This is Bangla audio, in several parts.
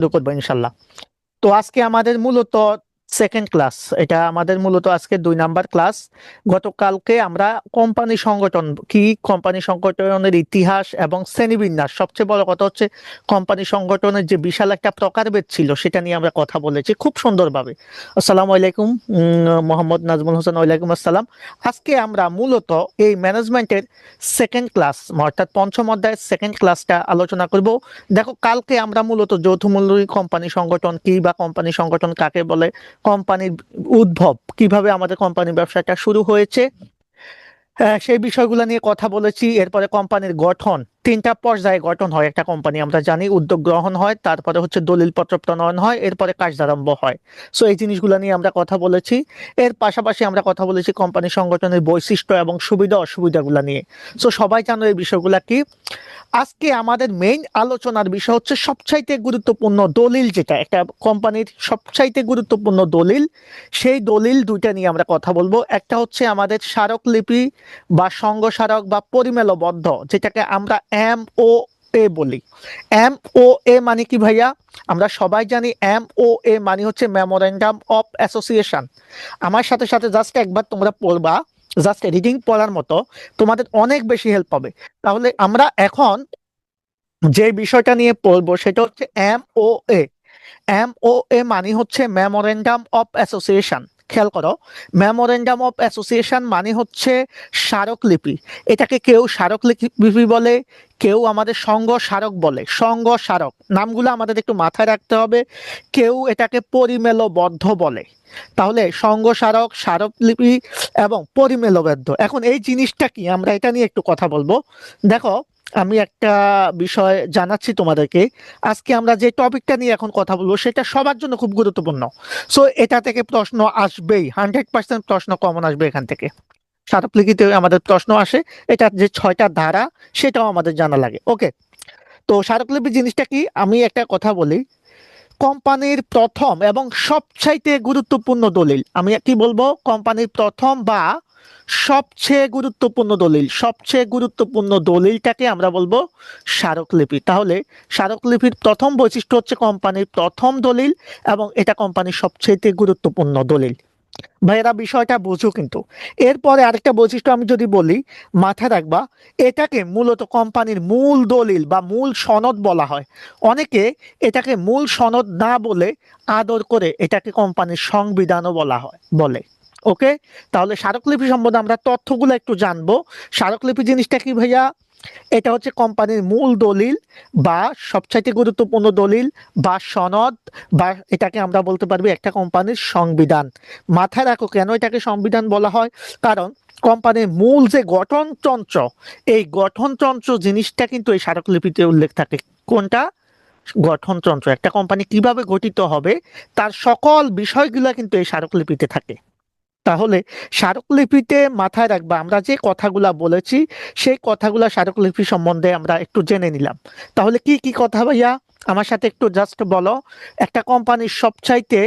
শুরু করবো ইনশাল্লাহ। তো আজকে আমাদের মূলত সেকেন্ড ক্লাস, এটা আমাদের মূলত আজকে 2 নাম্বার ক্লাস। গতকালকে আমরা কোম্পানি সংগঠন কি, কোম্পানি সংগঠনের ইতিহাস এবং শ্রেণীবিন্যাস, সবচেয়ে বড় কথা হচ্ছে কোম্পানি সংগঠনের যে বিশাল একটা প্রকারভেদ ছিল সেটা নিয়ে আমরা কথা বলেছি খুব সুন্দরভাবে। আসসালামু আলাইকুম, মোহাম্মদ নাজমুল হোসেন। ওয়ালাইকুম আসসালাম। আজকে আমরা মূলত এই ম্যানেজমেন্টের সেকেন্ড ক্লাস, অর্থাৎ পঞ্চম অধ্যায়ের সেকেন্ড ক্লাসটা আলোচনা করব। দেখো, কালকে আমরা মূলত যৌথমূল্যী কোম্পানি সংগঠন কি বা কোম্পানি সংগঠন কাকে বলে, কোম্পানির উদ্ভব, কিভাবে আমাদের কোম্পানি ব্যবসাটা শুরু হয়েছে, সেই বিষয়গুলো নিয়ে কথা বলেছি। এরপরে কোম্পানির গঠন, 3টা পর্যায়ে গঠন হয় একটা কোম্পানি, আমরা জানি। উদ্যোগ গ্রহণ হয়, তারপরে হচ্ছে দলিলপত্র প্রণয়ন হয়, এরপরে কার্যারম্ভ হয়। সো এই জিনিসগুলো নিয়ে আমরা কথা বলেছি। এর পাশাপাশি আমরা কথা বলেছি কোম্পানি সংগঠনের বৈশিষ্ট্য এবং সুবিধা অসুবিধাগুলো নিয়ে। সো সবাই জানো এই বিষয়গুলো কি। আজকে আমাদের মেইন আলোচনার বিষয় হচ্ছে সবচাইতে গুরুত্বপূর্ণ দলিল, যেটা একটা কোম্পানির সবচাইতে গুরুত্বপূর্ণ দলিল, সেই দলিল দুইটা নিয়ে আমরা কথা বলবো। একটা হচ্ছে আমাদের স্মারকলিপি বা সংঘ স্মারক বা পরিমেলবদ্ধ, যেটাকে আমরা MOA বলি। MOA মানে কি ভাইয়া? আমরা সবাই জানি MOA মানে হচ্ছে মেমোরেন্ডাম অফ অ্যাসোসিয়েশন। আমার সাথে সাথে জাস্ট একবার তোমরা পড়বা, জাস্ট রিডিং পড়ার মতো, তোমাদের অনেক বেশি হেল্প হবে। তাহলে আমরা এখন যে বিষয়টা নিয়ে পড়বো সেটা হচ্ছে MOA। MOA মানে হচ্ছে মেমোরেন্ডাম অফ অ্যাসোসিয়েশন। খেয়াল করো, মেমোরেন্ডাম অফ অ্যাসোসিয়েশন মানে হচ্ছে স্মারকলিপি। এটাকে কেউ স্মারকলিপি বলে, কেউ আমাদের সংঘ স্মারক বলে। সংঘ স্মারক নামগুলো আমাদের একটু মাথায় রাখতে হবে। কেউ এটাকে পরিমেলবদ্ধ বলে। তাহলে সংঘ স্মারক, স্মারকলিপি এবং পরিমেলবদ্ধ, এখন এই জিনিসটা কি, আমরা এটা নিয়ে একটু কথা বলবো। দেখো, আমি একটা বিষয় জানাচ্ছি তোমাদেরকে। আজকে আমরা যে টপিকটা নিয়ে এখন কথা বলবো সেটা সবার জন্য খুব গুরুত্বপূর্ণ। সো এটা থেকে প্রশ্ন আসবেই, 100% প্রশ্ন কমন আসবে এখান থেকে। স্মারকলিপিতে আমাদের প্রশ্ন আসে, এটার যে 6টা ধারা সেটাও আমাদের জানা লাগে। ওকে, তো স্মারকলিপি জিনিসটা কি, আমি একটা কথা বলি। কোম্পানির প্রথম এবং সবচাইতে গুরুত্বপূর্ণ দলিল, আমি কি বলবো, কোম্পানির প্রথম বা সবচেয়ে গুরুত্বপূর্ণ দলিল, সবচেয়ে গুরুত্বপূর্ণ দলিলটাকে আমরা বলবো স্মারকলিপি। তাহলে স্মারকলিপির প্রথম বৈশিষ্ট্য হচ্ছে কোম্পানির প্রথম দলিল এবং এটা কোম্পানির সবচেয়ে গুরুত্বপূর্ণ দলিল। ভাইয়েরা বিষয়টা বুঝো কিন্তু। এরপরে আরেকটা বৈশিষ্ট্য আমি যদি বলি, মাথায় রাখবা, এটাকে মূলত কোম্পানির মূল দলিল বা মূল সনদ বলা হয়। অনেকে এটাকে মূল সনদ না বলে আদর করে এটাকে কোম্পানির সংবিধানও বলা হয় বলে। ওকে, তাহলে স্মারকলিপি সম্বন্ধে আমরা তথ্যগুলো একটু জানবো। স্মারকলিপি জিনিসটা কি ভাইয়া? এটা হচ্ছে কোম্পানির মূল দলিল বা সবচাইতে গুরুত্বপূর্ণ দলিল বা সনদ, বা এটাকে আমরা বলতে পারবো একটা কোম্পানির সংবিধান। মাথায় রাখো কেন এটাকে সংবিধান বলা হয়, কারণ কোম্পানির মূল যে গঠনতন্ত্র, এই গঠনতন্ত্র জিনিসটা কিন্তু এই স্মারকলিপিতে উল্লেখ থাকে। কোনটা? গঠনতন্ত্র। একটা কোম্পানি কিভাবে গঠিত হবে তার সকল বিষয়গুলো কিন্তু এই স্মারকলিপিতে থাকে। তাহলে স্মারকলিপিতে মাথায় রাখবা, আমরা যে কথাগুলা বলেছি সেই কথাগুলা স্মারকলিপি সম্বন্ধে আমরা একটু জেনে নিলাম। তাহলে কি কি কথা ভাইয়া আমার সাথে একটু জাস্ট বলো। একটা কোম্পানির সবচাইতে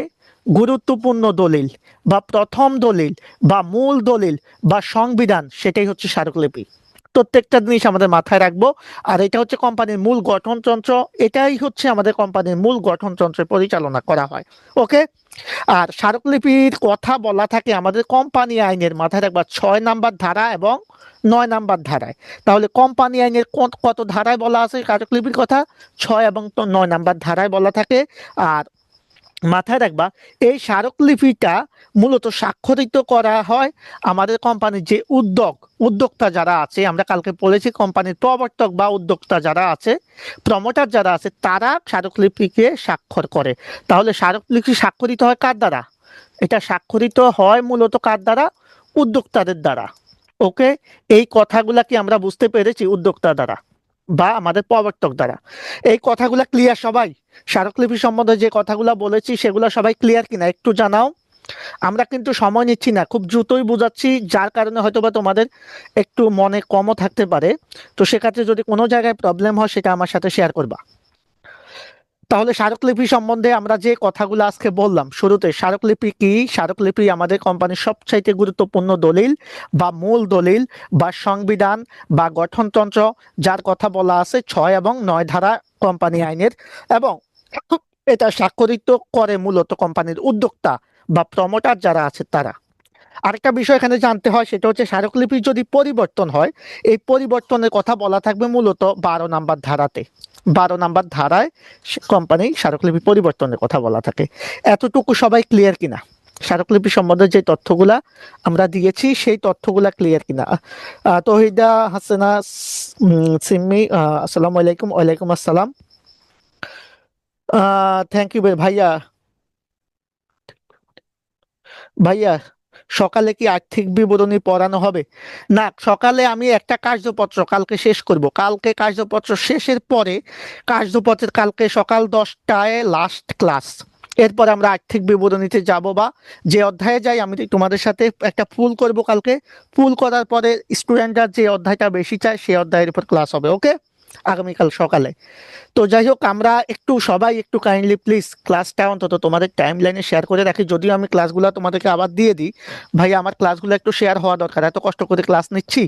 গুরুত্বপূর্ণ দলিল বা প্রথম দলিল বা মূল দলিল বা সংবিধান, সেটাই হচ্ছে স্মারকলিপি। প্রত্যেকটা জিনিস আমাদের মাথায় রাখবো। আর এটা হচ্ছে কোম্পানির মূল গঠনতন্ত্র, এটাই হচ্ছে আমাদের কোম্পানির মূল গঠনতন্ত্রে পরিচালনা করা হয়। ওকে, আর স্মারকলিপির কথা বলা থাকে আমাদের কোম্পানি আইনের, মাথায় রাখবা, 6 নাম্বার ধারা এবং 9 নাম্বার ধারায়। তাহলে কোম্পানি আইনের কত ধারায় বলা আছে স্মারকলিপির কথা? 6 এবং 9 নাম্বার ধারায় বলা থাকে। আর মাথায় রাখবা, এই স্মারকলিপিটা মূলত স্বাক্ষরিত করা হয় আমাদের কোম্পানির যে উদ্যোক্তা যারা আছে, আমরা কালকে বলেছি কোম্পানির প্রবর্তক বা উদ্যোক্তা যারা আছে, প্রমোটার যারা আছে, তারা স্মারকলিপিকে স্বাক্ষর করে। তাহলে স্মারকলিপি স্বাক্ষরিত হয় কার দ্বারা? এটা স্বাক্ষরিত হয় মূলত কার দ্বারা? উদ্যোক্তাদের দ্বারা। ওকে, এই কথাগুলা কি আমরা বুঝতে পেরেছি? উদ্যোক্তা দ্বারা বা আমাদের প্রবর্তক দ্বারা। এই কথাগুলা ক্লিয়ার সবাই? স্মারকলিপি সম্বন্ধে যে কথাগুলা বলেছি সেগুলো সবাই ক্লিয়ার কিনা একটু জানাও। আমরা কিন্তু সময় নিচ্ছি না, খুব দ্রুতই বুঝাচ্ছি, যার কারণে হয়তোবা তোমাদের একটু মনে কমও থাকতে পারে। তো সেক্ষেত্রে যদি কোনো জায়গায় প্রবলেম হয় সেটা আমার সাথে শেয়ার করবা। তাহলে স্মারকলিপি সম্বন্ধে আমরা যে কথাগুলো আজকে বললাম শুরুতে, স্মারকলিপি কি? স্মারকলিপি আমাদের কোম্পানির সবচাইতে গুরুত্বপূর্ণ দলিল বা মূল দলিল বা সংবিধান বা গঠনতন্ত্র, যার কথা বলা আছে 6 এবং 9 ধারা কোম্পানি আইনের। এবং এটা স্বাক্ষরিত করে মূলত কোম্পানির উদ্যোক্তা বা প্রমোটার যারা আছে তারা। আরেকটা বিষয় এখানে জানতে হয়, সেটা হচ্ছে স্মারকলিপি যদি পরিবর্তন হয়, এই পরিবর্তনের কথা বলা থাকবে মূলত 12 নম্বর ধারাতে। 12 নম্বর ধারায় কোম্পানি স্মারকলিপি পরিবর্তনের কথা বলা থাকে। এতটুকু সবাই ক্লিয়ার কিনা? স্মারকলিপি সম্বন্ধে যে তথ্যগুলা আমরা দিয়েছি সেই তথ্যগুলা ক্লিয়ার কিনা? তহিদা হাসানা সিম্মি, আসসালামু আলাইকুম। ওয়ালাইকুম আসসালাম। থ্যাংক ইউ ভাইয়া। ভাইয়া, সকালে কি আর্থিক বিবরণী পড়ানো হবে? না, সকালে আমি একটা কার্যপত্র কালকে শেষ করব। কালকে কার্যপত্র শেষের পরে কার্যপত্রের কালকে সকাল 10টায় লাস্ট ক্লাস। এরপর আমরা আর্থিক বিবরণীতে যাব, বা যে অধ্যায়ে যাই আমি তোমাদের সাথে একটা পুল করব কালকে। পুল করার পরে স্টুডেন্টরা যে অধ্যায়টা বেশি চায় সেই অধ্যায়ের উপর ক্লাস হবে। ওকে, আগামীকাল সকালে। তো যাই হোক, আমরা একটু সবাই একটু কাইন্ডলি প্লিজ ক্লাসটা অন্তত তোমাদের টাইম লাইনে শেয়ার করে রাখি। যদিও আমি ক্লাসগুলো তোমাদেরকে আবার দিয়ে দিই, ভাই আমার ক্লাসগুলো একটু শেয়ার হওয়া দরকার, এত কষ্ট করে ক্লাস নিচ্ছি।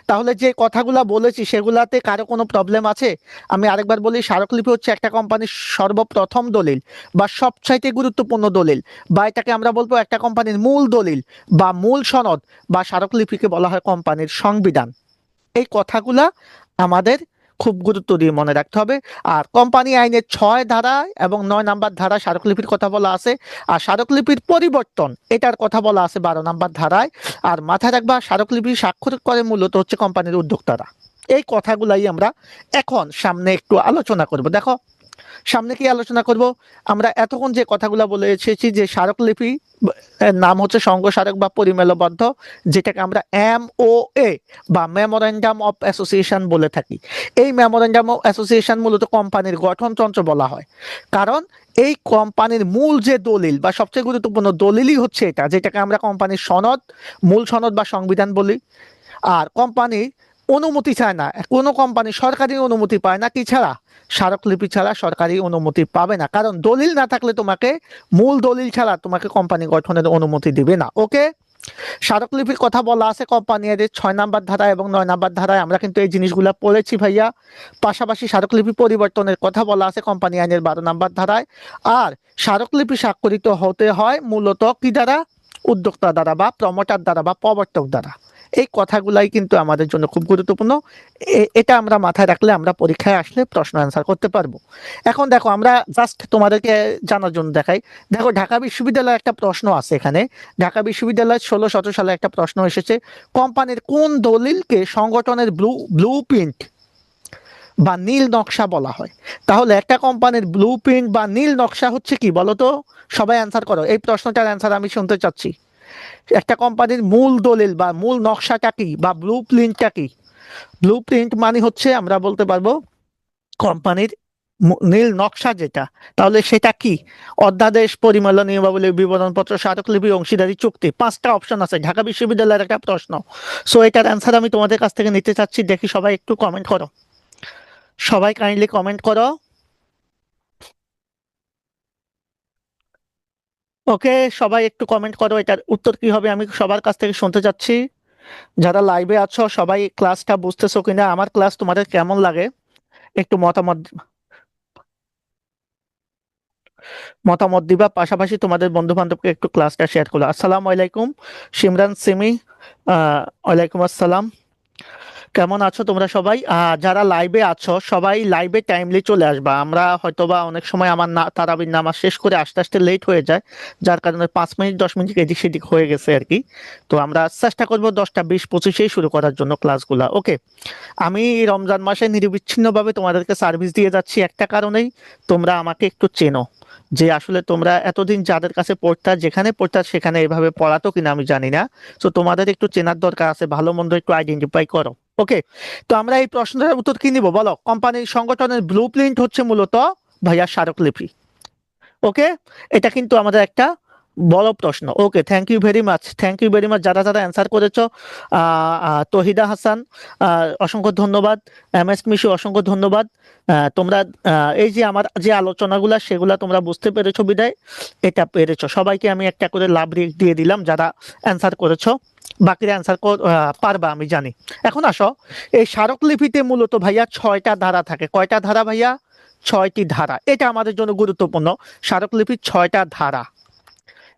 তাহলে যে কথাগুলো বলেছি সেগুলাতে কারো কোনো প্রবলেম আছে? আমি আরেকবার বলি, স্মারকলিপি হচ্ছে একটা কোম্পানির সর্বপ্রথম দলিল বা সবচাইতে গুরুত্বপূর্ণ দলিল, বা এটাকে আমরা বলবো একটা কোম্পানির মূল দলিল বা মূল সনদ, বা স্মারকলিপিকে বলা হয় কোম্পানির সংবিধান। এই কথাগুলা আমাদের খুব গুরুত্ব দিয়ে মনে রাখতে হবে। আর কোম্পানি আইনের 6 ধারা এবং 9 নম্বর ধারা স্মারকলিপির কথা বলা আছে, আর স্মারকলিপির পরিবর্তন এটার কথা বলা আছে 12 নম্বর ধারায়। আর মাথায় রাখবা, স্মারকলিপি স্বাক্ষর করে মূলত হচ্ছে কোম্পানির উদ্যোক্তারা। এই কথাগুলাই আমরা এখন সামনে একটু আলোচনা করব। দেখো, সামনে কি আলোচনা করব? আমরা এতক্ষণ যে কথাগুলো বলে এসেছি, যে স্মারকলিপি নাম হচ্ছে সংঘ স্মারক বা পরিমেলবদ্ধ, যেটাকে আমরা MOA বা মেমোরেন্ডাম অফ অ্যাসোসিয়েশন বলে থাকি। এই মেমোরেন্ডাম অফ অ্যাসোসিয়েশন মূলত কোম্পানির গঠনতন্ত্র বলা হয়, কারণ এই কোম্পানির মূল যে দলিল বা সবচেয়ে গুরুত্বপূর্ণ দলিলই হচ্ছে এটা, যেটাকে আমরা কোম্পানির সনদ, মূল সনদ বা সংবিধান বলি। আর কোম্পানি অনুমতি চায় না, কোনো কোম্পানি সরকারি অনুমতি পায় না কি ছাড়া? স্মারকলিপি ছাড়া সরকারি অনুমতি পাবে না, কারণ দলিল না থাকলে তোমাকে, মূল দলিল ছাড়া তোমাকে কোম্পানি গঠনের অনুমতি দিবে না। ওকে, স্মারকলিপির কথা বলা আছে কোম্পানি আইনের 6 নম্বর ধারা এবং 9 নম্বর ধারায়, আমরা কিন্তু এই জিনিসগুলো পড়েছি ভাইয়া। পাশাপাশি স্মারকলিপি পরিবর্তনের কথা বলা আছে কোম্পানি আইনের 12 নম্বর ধারায়। আর স্মারকলিপি স্বাক্ষরিত হতে হয় মূলত কি দ্বারা? উদ্যোক্তা দ্বারা বা প্রমোটার দ্বারা বা প্রবর্তক দ্বারা। এই কথাগুলাই কিন্তু আমাদের জন্য খুব গুরুত্বপূর্ণ। এটা আমরা মাথায় রাখলে আমরা পরীক্ষায় আসলে প্রশ্ন অ্যান্সার করতে পারবো। এখন দেখো, আমরা জাস্ট তোমাদেরকে জানার জন্য দেখাই। দেখো, ঢাকা বিশ্ববিদ্যালয়ের একটা প্রশ্ন আছে এখানে। ঢাকা বিশ্ববিদ্যালয় 16-17 সালে একটা প্রশ্ন এসেছে, কোম্পানির কোন দলিলকে সংগঠনের ব্লু প্রিন্ট বা নীল নকশা বলা হয়? তাহলে একটা কোম্পানির ব্লু প্রিন্ট বা নীল নকশা হচ্ছে কি বলো তো? সবাই অ্যান্সার করো, এই প্রশ্নটার অ্যান্সার আমি শুনতে চাচ্ছি। একটা কোম্পানির মূল দলিল বা মূল নকশাটা কি, বা ব্লু প্রিন্টটা কি? ব্লু প্রিন্ট মানে হচ্ছে আমরা বলতে পারবো কোম্পানির নীল নকশা যেটা। তাহলে সেটা কি? অধ্যাদেশ, পরিমালা, নিয়মাবলী, বিবরণপত্র, স্মারকলিপি, অংশীদারি চুক্তি। 5টা অপশন আছে, ঢাকা বিশ্ববিদ্যালয়ের একটা প্রশ্ন। সো এটার অ্যান্সার আমি তোমাদের কাছ থেকে নিতে চাচ্ছি। দেখি সবাই একটু কমেন্ট করো, সবাই কাইন্ডলি কমেন্ট করো। ওকে, সবাই একটু কমেন্ট করো, এটার উত্তর কি হবে আমি সবার কাছ থেকে শুনতে চাচ্ছি। যারা লাইভে আছো সবাই ক্লাসটা বুঝতেছো কিনা, আমার ক্লাস তোমাদের কেমন লাগে একটু মতামত মতামত দিবা। পাশাপাশি তোমাদের বন্ধু বান্ধবকে একটু ক্লাসটা শেয়ার করো। আসসালামু আলাইকুম সিমরান সিমি, ওয়ালাইকুম আসসালাম। কেমন আছো তোমরা সবাই? যারা লাইভে আছো সবাই লাইভে টাইমলি চলে আসবা। আমরা হয়তোবা অনেক সময় আমার তারাবির নামাজ শেষ করে আস্তে আস্তে লেট হয়ে যায়, যার কারণে 5 মিনিট 10 মিনিট এদিক সেদিক হয়ে গেছে আর কি। তো আমরা চেষ্টা করবো 10টা 20-25-এই শুরু করার জন্য ক্লাসগুলা। ওকে, আমি রমজান মাসে নিরবিচ্ছিন্নভাবে তোমাদেরকে সার্ভিস দিয়ে যাচ্ছি একটা কারণেই, তোমরা আমাকে একটু চেনো, যে আসলে তোমরা এতদিন যাদের কাছে পড়তা, যেখানে পড়তা সেখানে এভাবে পড়াতো কিনা আমি জানি না। তো তোমাদের একটু চেনার দরকার আছে, ভালো মন্দ একটু আইডেন্টিফাই করো। ওকে, তো আমরা এই প্রশ্নের উত্তর কি নিব বলো? কোম্পানির সংগঠনের ব্লু প্রিন্ট হচ্ছে মূলত ভাইয়া স্মারকলিপি। ওকে, এটা কিন্তু আমাদের একটা বড় প্রশ্ন। Okay, thank you very much, thank you very much যারা যারা অ্যান্সার করেছো। তহিদা হাসান, অসংখ্য ধন্যবাদ। MS মিশু, অসংখ্য ধন্যবাদ। তোমরা এই যে আমার যে আলোচনাগুলা সেগুলা তোমরা বুঝতে পেরেছো বিদায় এটা পেরেছো। সবাইকে আমি একটা করে লাভ রেট দিয়ে দিলাম যারা অ্যান্সার করেছো। বাকিরা অ্যান্সার পারবা আমি জানি। এখন আসো, এই স্মারকলিপিতে মূলত ভাইয়া 6টা ধারা থাকে। কয়টা ধারা ভাইয়া? ছয়টি ধারা, এটা আমাদের জন্য গুরুত্বপূর্ণ। স্মারকলিপির ছয়টা ধারা,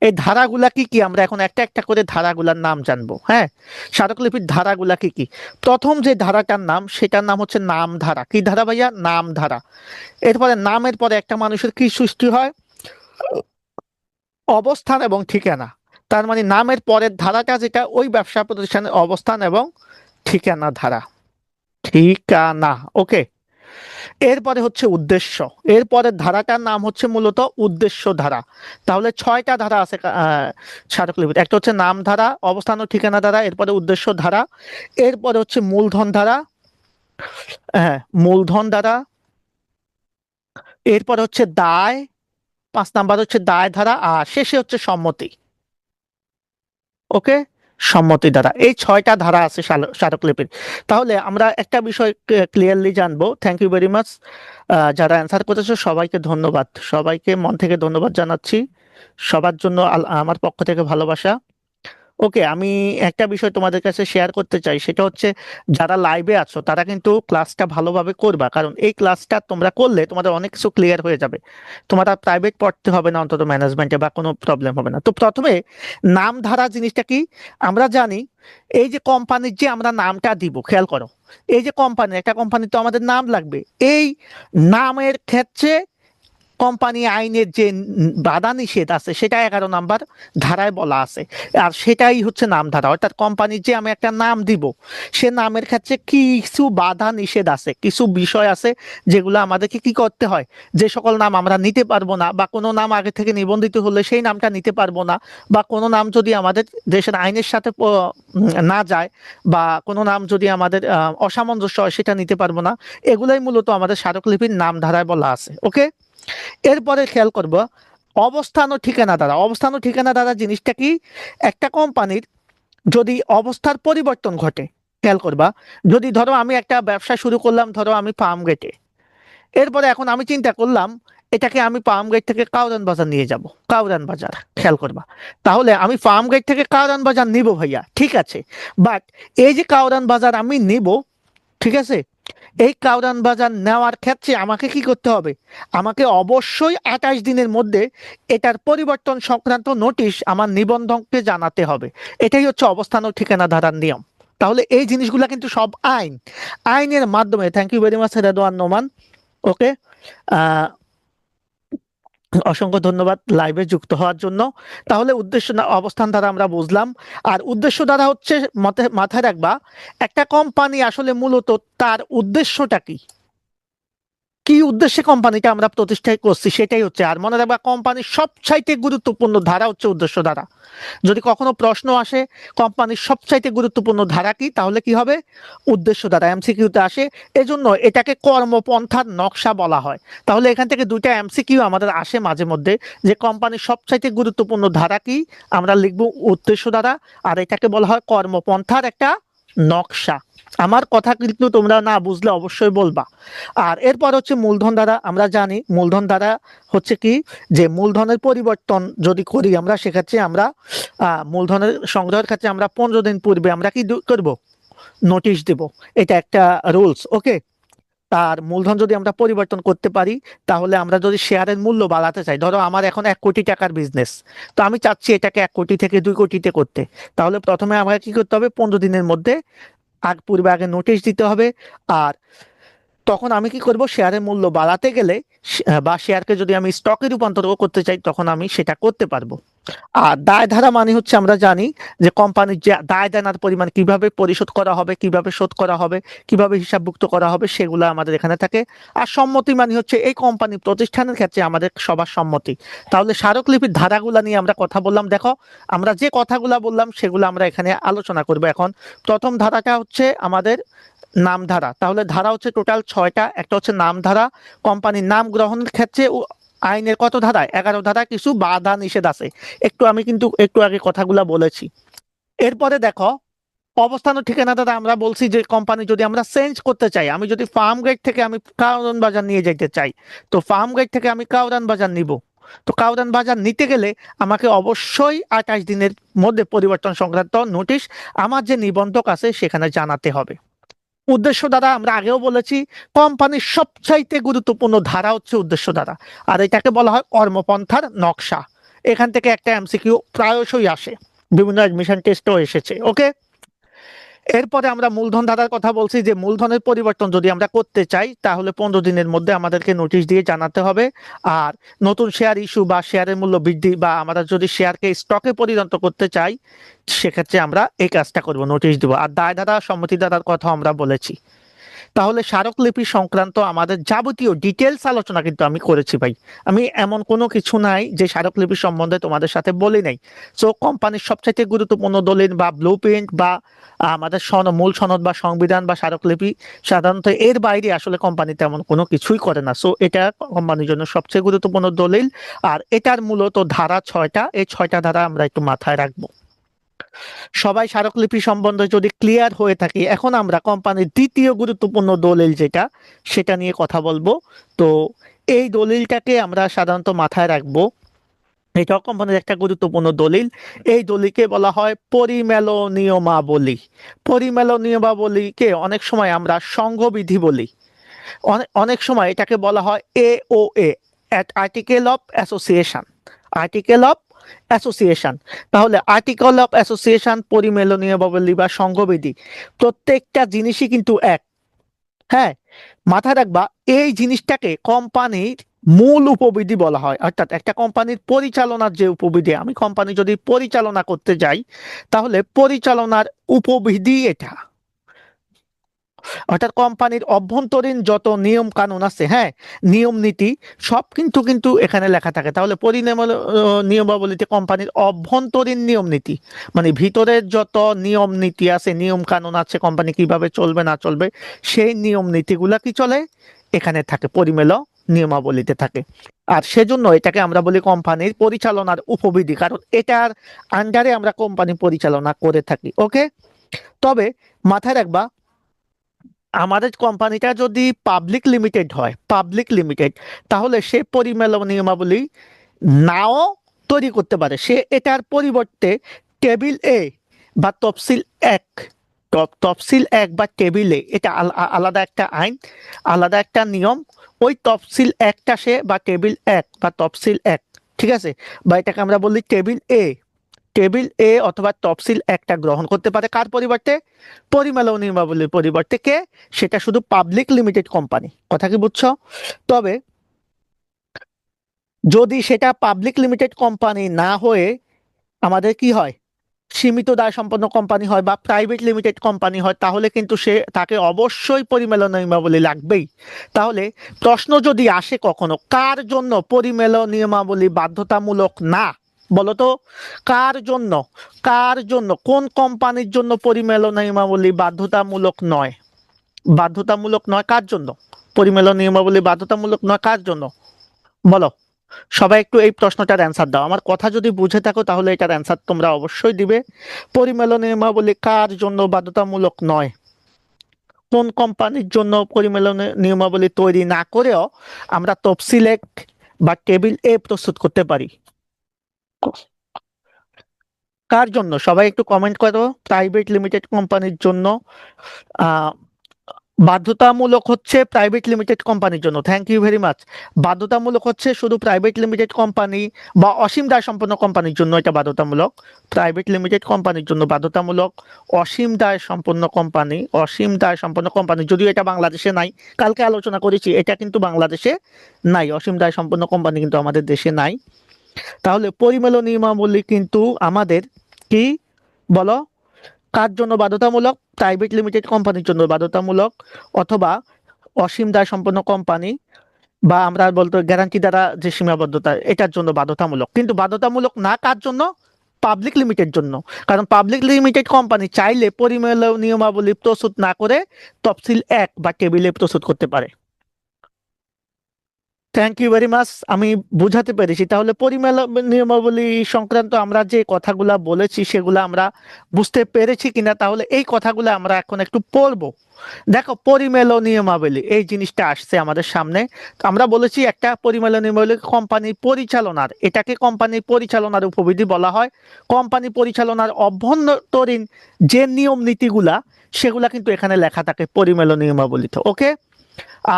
এই ধারাগুলা কি কি আমরা এখন একটা একটা করে ধারাগুলার নাম জানবো। হ্যাঁ, স্মারকলিপির ধারাগুলা কি কি? প্রথম যে ধারাটার নাম, সেটার নাম হচ্ছে নাম ধারা। কি ধারা ভাইয়া? নাম ধারা। এরপরে নামের পরে একটা মানুষের কি সৃষ্টি হয়? অবস্থান এবং ঠিকানা। তার মানে নামের পরের ধারাটা যেটা, ওই ব্যবসা প্রতিষ্ঠানের অবস্থান এবং ঠিকানা ধারা। ঠিকানা, ওকে। এরপরে হচ্ছে উদ্দেশ্য, এরপরের ধারাটার নাম হচ্ছে মূলত উদ্দেশ্য ধারা। তাহলে ছয়টা ধারা আছে স্মারকলিপিতে। একটা হচ্ছে নাম ধারা, অবস্থান ও ঠিকানা ধারা, এরপরে উদ্দেশ্য ধারা, এরপরে হচ্ছে মূলধন ধারা, হ্যাঁ মূলধন ধারা, এরপরে হচ্ছে দায়, 5 নাম্বার হচ্ছে দায় ধারা, আর শেষে হচ্ছে সম্মতি। ওকে, সম্মতি ধারা। এই ছয়টা ধারা আছে স্মারকলিপির। তাহলে আমরা একটা বিষয় ক্লিয়ারলি জানবো। থ্যাংক ইউ ভেরি মাচ যারা অ্যান্সার করেছো, সবাইকে ধন্যবাদ, সবাইকে মন থেকে ধন্যবাদ জানাচ্ছি। সবার জন্য আমার পক্ষ থেকে ভালোবাসা। ওকে, আমি একটা বিষয় তোমাদের কাছে শেয়ার করতে চাই, সেটা হচ্ছে যারা লাইভে আছো তারা কিন্তু ক্লাসটা ভালোভাবে করবা, কারণ এই ক্লাসটা তোমরা করলে তোমাদের অনেক কিছু ক্লিয়ার হয়ে যাবে। তোমার আর প্রাইভেট পড়তে হবে না, অন্তত ম্যানেজমেন্টে, বা কোনো প্রবলেম হবে না। তো প্রথমে নাম ধারা জিনিসটা কি আমরা জানি। এই যে কোম্পানির যে আমরা নামটা দিব, খেয়াল করো, এই যে কোম্পানি, একটা কোম্পানি তো আমাদের নাম লাগবে। এই নামের ক্ষেত্রে কোম্পানি আইনের যে বাধা নিষেধ আছে সেটা 11 নাম্বার ধারায় বলা আছে। আর সেটাই হচ্ছে নাম ধারা, অর্থাৎ কোম্পানির যে আমি একটা নাম দিব, সে নামের ক্ষেত্রে কিছু বাধা নিষেধ আছে, কিছু বিষয় আছে যেগুলো আমাদেরকে কি করতে হয়। যে সকল নাম আমরা নিতে পারবো না, বা কোনো নাম আগে থেকে নিবন্ধিত হলে সেই নামটা নিতে পারবো না, বা কোনো নাম যদি আমাদের দেশের আইনের সাথে না যায়, বা কোনো নাম যদি আমাদের অসামঞ্জস্য হয়, সেটা নিতে পারবো না। এগুলাই মূলত আমাদের স্মারকলিপির নাম ধারায় বলা আছে। ওকে, এরপরে খেয়াল করব অবস্থান ও ঠিকানা দ্বারা। অবস্থান ও ঠিকানা দ্বারা জিনিসটা কি? একটা কোম্পানির যদি অবস্থার পরিবর্তন ঘটে, খেয়াল করবা, যদি ধরো আমি একটা ব্যবসা শুরু করলাম, ধরো আমি ফার্ম গেটে, এরপরে এখন আমি চিন্তা করলাম এটাকে আমি ফার্ম গেট থেকে কাউরান বাজার নিয়ে যাব। কাউরান বাজার, খেয়াল করবা, তাহলে আমি ফার্ম গেট থেকে কাউরান বাজার নিব ভাইয়া, ঠিক আছে। বাট এই যে কাউরান বাজার আমি নিব, ঠিক আছে, এই কাউরান বাজার নেওয়ার ক্ষেত্রে আমাকে কি করতে হবে? আমাকে অবশ্যই 28 দিনের মধ্যে এটার পরিবর্তন সংক্রান্ত নোটিশ আমার নিবন্ধককে জানাতে হবে। এটাই হচ্ছে অবস্থান ও ঠিকানা ধারার নিয়ম। তাহলে এই জিনিসগুলো কিন্তু সব আইনের মাধ্যমে। Thank you very much Redwan Noman. Okay, অসংখ্য ধন্যবাদ লাইভে যুক্ত হওয়ার জন্য। তাহলে উদ্দেশ্য অবস্থান দ্বারা আমরা বুঝলাম। আর উদ্দেশ্য দ্বারা হচ্ছে মাথায় রাখবা, একটা কোম্পানি আসলে মূলত তার উদ্দেশ্যটা কি, কি উদ্দেশ্যে কোম্পানিটা আমরা প্রতিষ্ঠা করছি, সেটাই হচ্ছে। আর মনে রাখবা, কোম্পানির সবচাইতে গুরুত্বপূর্ণ ধারা হচ্ছে উদ্দেশ্য ধারা। যদি কখনো প্রশ্ন আসে কোম্পানির সবচাইতে গুরুত্বপূর্ণ ধারা কি, তাহলে কি হবে? উদ্দেশ্য ধারা এমসিকিউতে আসে। এজন্য এটাকে কর্মপন্থার নকশা বলা হয়। তাহলে এখান থেকে দুইটা এমসিকিউ আমাদের আসে মাঝে মধ্যে, যে কোম্পানির সবচাইতে গুরুত্বপূর্ণ ধারা কি, আমরা লিখব উদ্দেশ্য ধারা, আর এটাকে বলা হয় কর্মপন্থার একটা নকশা। আমার কথা কিন্তু তোমরা না বুঝলে অবশ্যই বলবা। আর এরপর হচ্ছে মূলধন দ্বারা। আমরা জানি মূলধন দ্বারা হচ্ছে কি, যে মূলধনের পরিবর্তন যদি করি আমরা, সেক্ষেত্রে আমরা মূলধনের সংগ্রহের ক্ষেত্রে আমরা 15 দিন পূর্বে আমরা কি করব? নোটিশ দেব। এটা একটা রুলস। ওকে, তার মূলধন যদি আমরা পরিবর্তন করতে পারি, তাহলে আমরা যদি শেয়ারের মূল্য বাড়াতে চাই, ধরো আমার এখন 1 কোটি টাকার বিজনেস, তো আমি চাচ্ছি এটাকে 1 কোটি থেকে 2 কোটিতে করতে, তাহলে প্রথমে আমাকে কি করতে হবে? 15 দিনের মধ্যে পূর্বে আগে নোটিশ দিতে হবে। আর তখন আমি কি করব? শেয়ারের মূল্য বাড়াতে গেলে, বা শেয়ারকে যদি আমি স্টকে রূপান্তর করতে চাই, তখন আমি সেটা করতে পারবো। আর দায় ধারা মানে হচ্ছে আমরা জানি যে কোম্পানির যে দায় দেনার পরিমাণ কিভাবে পরিশোধ করা হবে, কিভাবে শোধ করা হবে, কিভাবে হিসাবভুক্ত করা হবে, সেগুলো আমাদের এখানে থাকে। আর সম্মতি মানে হচ্ছে এই কোম্পানি প্রতিষ্ঠানের ক্ষেত্রে আমাদের সবার সম্মতি। তাহলে স্মারকলিপির ধারাগুলা নিয়ে আমরা কথা বললাম। দেখো, আমরা যে কথাগুলা বললাম সেগুলো আমরা এখানে আলোচনা করব এখন। প্রথম ধারাটা হচ্ছে আমাদের নাম ধারা। তাহলে ধারা হচ্ছে টোটাল 6টা। একটা হচ্ছে নাম ধারা, কোম্পানির নাম গ্রহণের ক্ষেত্রে আইনের কত ধারায়? 11 ধারা কিছু বাধা নিষেধ আছে। আমি কিন্তু একটু আগে কথাগুলা বলেছি। এরপরে দেখো, অবস্থান ও ঠিকানা দ্বারা আমরা বলছি যে কোম্পানি যদি আমরা চেঞ্জ করতে চাই, আমি যদি ফার্ম গেট থেকে আমি কাউরান বাজার নিয়ে যেতে চাই, তো ফার্ম গেট থেকে আমি কাউরান বাজার নিব। তো কাউরান বাজার নিতে গেলে আমাকে অবশ্যই 28 দিনের মধ্যে পরিবর্তন সংক্রান্ত নোটিশ আমার যে নিবন্ধক আছে সেখানে জানাতে হবে। উদ্দেশ্য দ্বারা আমরা আগেও বলেছি কোম্পানির সবচাইতে গুরুত্বপূর্ণ ধারা হচ্ছে উদ্দেশ্য দ্বারা, আর এটাকে বলা হয় কর্মপন্থার নকশা। এখান থেকে একটা এমসিকিউ প্রায়শই আসে, বিভিন্ন অ্যাডমিশন টেস্টও এসেছে। ওকে, এরপরে আমরা মূলধন ধারার কথা বলছি যে মূলধনের পরিবর্তন যদি আমরা করতে চাই তাহলে 15 দিনের মধ্যে আমাদেরকে নোটিশ দিয়ে জানাতে হবে। আর নতুন শেয়ার ইস্যু বা শেয়ারের মূল্য বৃদ্ধি বা আমরা যদি শেয়ারকে স্টকে পরিণত করতে চাই সেক্ষেত্রে আমরা এই কাজটা করব, নোটিশ দিব। আর দায় ধারা সম্মতি ধারার কথা আমরা বলেছি। তাহলে স্মারকলিপি সংক্রান্ত আমাদের যাবতীয় ডিটেলস আলোচনা কিন্তু আমি করেছি ভাই। আমি এমন কোনো কিছু নাই যে স্মারকলিপি সম্বন্ধে তোমাদের সাথে বলি নাই। সো কোম্পানির সবচাইতে গুরুত্বপূর্ণ দলিল বা ব্লু প্রিন্ট বা আমাদের মূল সনদ বা সংবিধান বা স্মারকলিপি, সাধারণত এর বাইরে আসলে কোম্পানি তেমন কোনো কিছুই করে না। সো এটা কোম্পানির জন্য সবচেয়ে গুরুত্বপূর্ণ দলিল। আর এটার মূলত ধারা 6টা, এই 6টা ধারা আমরা একটু মাথায় রাখবো। সবাই স্মারকলিপি সম্বন্ধে যদি ক্লিয়ার হয়ে থাকে, এখন আমরা কোম্পানির দ্বিতীয় গুরুত্বপূর্ণ দলিল যেটা সেটা নিয়ে কথা বলবো। তো এই দলিলটাকে আমরা সাধারণত মাথায় রাখবো, এটাও কোম্পানির একটা গুরুত্বপূর্ণ দলিল। এই দলিলকে বলা হয় পরিমেল নিয়মাবলী। পরিমেল নিয়মাবলীকে অনেক সময় আমরা সংঘবিধি বলি, অনেক সময় এটাকে বলা হয় AOA, article of association. Article of association, তাহলে আর্টিকেল অফ অ্যাসোসিয়েশন, পরিমেল নিয়মাবলী বা সংঘবিধি, প্রত্যেকটা জিনিসই কিন্তু এক। হ্যাঁ, মাথায় রাখবা এই জিনিসটাকে কোম্পানির মূল উপবিধি বলা হয়। অর্থাৎ একটা কোম্পানির পরিচালনার যে উপবিধি, আমি কোম্পানি যদি পরিচালনা করতে যাই তাহলে পরিচালনার উপবিধি এটা। অর্থাৎ কোম্পানির অভ্যন্তরীণ যত নিয়ম কানুন আছে, হ্যাঁ, নিয়ম নীতি সব কিন্তু কিন্তু এখানে লেখা থাকে। তাহলে নিয়মাবলীতে কোম্পানির অভ্যন্তরীণ নিয়ম নীতি মানে ভিতরের যত নিয়ম নীতি আছে, নিয়ম কানুন আছে, কোম্পানি কিভাবে চলবে না চলবে সেই নিয়ম নীতিগুলা কি চলে এখানে থাকে, পরিমেল নিয়মাবলীতে থাকে। আর সেজন্য এটাকে আমরা বলি কোম্পানির পরিচালনার উপবিধি, কারণ এটার আন্ডারে আমরা কোম্পানি পরিচালনা করে থাকি। ওকে, তবে মাথায় রাখবা আমাদের কোম্পানিটা যদি পাবলিক লিমিটেড হয়, পাবলিক লিমিটেড, তাহলে সে পরিমেল নিয়মাবলী নাও তৈরি করতে পারে। সে এটার পরিবর্তে টেবিল এ বা তফসিল এক, তফসিল এক বা টেবিল এ, এটা আলাদা একটা আইন, আলাদা একটা নিয়ম। ওই তফসিল একটা সে বা টেবিল এক বা তফসিল এক, ঠিক আছে, বা এটাকে আমরা বলি টেবিল এ, টেবিল এ অথবা তফসিল একটা গ্রহণ করতে পারে। কার পরিবর্তে? পরিমেল নিয়মাবলীর পরিবর্তে। কে? সেটা শুধু পাবলিক লিমিটেড কোম্পানি। কথা কি বুঝছো? তবে যদি সেটা পাবলিক লিমিটেড কোম্পানি না হয়ে আমাদের কি হয়, সীমিত দায় সম্পন্ন কোম্পানি হয় বা প্রাইভেট লিমিটেড কোম্পানি হয়, তাহলে কিন্তু তাকে অবশ্যই পরিমেল নিয়মাবলী লাগবেই। তাহলে প্রশ্ন যদি আসে কখনো কার জন্য পরিমেল নিয়মাবলী বাধ্যতামূলক না, বলতো কার জন্য, কার জন্য, কোন কোম্পানির জন্য পরিমেল নিয়মাবলী বাধ্যতামূলক নয়? বাধ্যতামূলক নয় কার জন্য? পরিমেল নিয়মাবলী বাধ্যতামূলক নয় কার জন্য বলো? সবাই একটু এই প্রশ্নটার অ্যান্সার দাও। আমার কথা যদি বুঝে থাকো তাহলে এটার অ্যান্সার তোমরা অবশ্যই দিবে। পরিমেল নিয়মাবলী কার জন্য বাধ্যতামূলক নয়? কোন কোম্পানির জন্য পরিমেল নিয়মাবলী তৈরি না করেও আমরা তফসিল এক বা টেবিল এ প্রস্তুত করতে পারি? কার জন্য? সবাই একটু কমেন্ট করো। প্রাইভেট লিমিটেড কোম্পানির জন্য বাধ্যতামূলক হচ্ছে প্রাইভেট লিমিটেড কোম্পানির জন্য। Thank you very much. বাধ্যতামূলক হচ্ছে শুধু প্রাইভেট লিমিটেড কোম্পানি বা অসীম দায় সম্পন্ন কোম্পানির জন্য এটা বাধ্যতামূলক। প্রাইভেট লিমিটেড কোম্পানির জন্য বাধ্যতামূলক। অসীম দায় সম্পন্ন কোম্পানি, অসীম দায় সম্পন্ন কোম্পানি, যদিও এটা বাংলাদেশে নাই, কালকে আলোচনা করেছি, এটা কিন্তু বাংলাদেশে নাই। অসীম দায় সম্পন্ন কোম্পানি কিন্তু আমাদের দেশে নাই। তাহলে পরিমেল নিয়মাবলী কিন্তু আমাদের কি বলো কার জন্য বাধ্যতামূলক? প্রাইভেট লিমিটেড কোম্পানির জন্য বাধ্যতামূলক, অথবা অসীম দায় সম্পন্ন কোম্পানি বা আমরা বলতো গ্যারান্টি দ্বারা যে সীমাবদ্ধতা এটার জন্য বাধ্যতামূলক। কিন্তু বাধ্যতামূলক না কার জন্য? পাবলিক লিমিটেড জন্য। কারণ পাবলিক লিমিটেড কোম্পানি চাইলে পরিমেল নিয়মাবলী প্রস্তুত না করে তফসিল এক বা টেবিলে প্রস্তুত করতে পারে। Thank you very much. আমি বুঝাতে পেরেছি। তাহলে পরিমেল নিয়মাবলী সংক্রান্ত আমরা যে কথাগুলা বলেছি সেগুলো আমরা বুঝতে পেরেছি কিনা, তাহলে এই কথাগুলো আমরা এখন একটু পড়বো। দেখো, পরিমেল নিয়মাবলী এই জিনিসটা আসছে আমাদের সামনে। তো আমরা বলেছি একটা পরিমেল নিয়মাবলী কোম্পানি পরিচালনার, এটাকে কোম্পানি পরিচালনার উপবিধি বলা হয়। কোম্পানি পরিচালনার অভ্যন্তরীণ যে নিয়ম নীতিগুলা সেগুলা কিন্তু এখানে লেখা থাকে পরিমেল নিয়মাবলীতে। ওকে।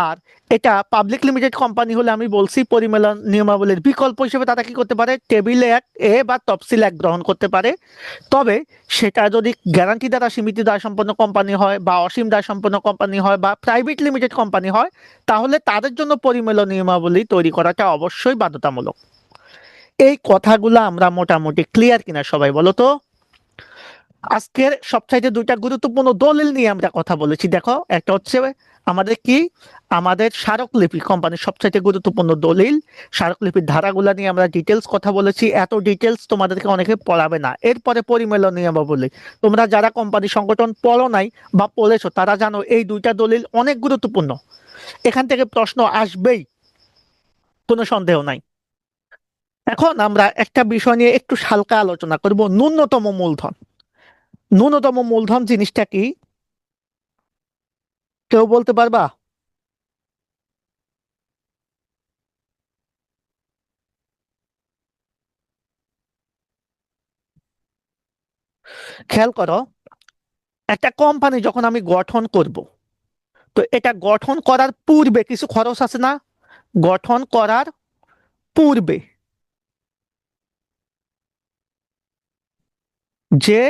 আর এটা পাবলিক লিমিটেড কোম্পানি হলে আমি বলছি পরিমেলন নিয়মাবলীর বিকল্প হিসেবে তারা কি করতে পারে, টেবিল এক এ বা তফসিল এক গ্রহণ করতে পারে। তবে সেটা যদি গ্যারান্টি দ্বারা সীমিত দায় সম্পন্ন কোম্পানি হয় বা অসীম দায় সম্পন্ন কোম্পানি হয় বা প্রাইভেট লিমিটেড কোম্পানি হয়, তাহলে তাদের জন্য পরিমেলন নিয়মাবলী তৈরি করাটা অবশ্যই বাধ্যতামূলক। এই কথাগুলো আমরা মোটামুটি ক্লিয়ার কিনা সবাই বলো তো? আজকের সবচাইতে দুইটা গুরুত্বপূর্ণ দলিল নিয়ে আমরা কথা বলেছি। দেখো, একটা হচ্ছে আমাদের কি, আমাদের স্মারকলিপি কোম্পানির সবচাইতে গুরুত্বপূর্ণ দলিল। স্মারকলিপির ধারাগুলা নিয়ে আমরা ডিটেলস কথা বলেছি। এত ডিটেলস তোমাদেরকে অনেকে পড়াবে না। এরপরে পরিমেলন নিয়মাবলী, তোমরা যারা কোম্পানি সংগঠন পড়ো নাই বা পড়েছো তারা জানো এই দুইটা দলিল অনেক গুরুত্বপূর্ণ। এখান থেকে প্রশ্ন আসবেই, কোনো সন্দেহ নাই। এখন আমরা একটা বিষয় নিয়ে একটু হালকা আলোচনা করব, ন্যূনতম মূলধন। ন্যূনতম মূলধন জিনিসটা কি কেউ বলতে পারবা? খেয়াল করো, একটা কোম্পানি যখন আমি গঠন করব, তো এটা গঠন করার পূর্বে কিছু খরচ আছে না? গঠন করার পূর্বে যে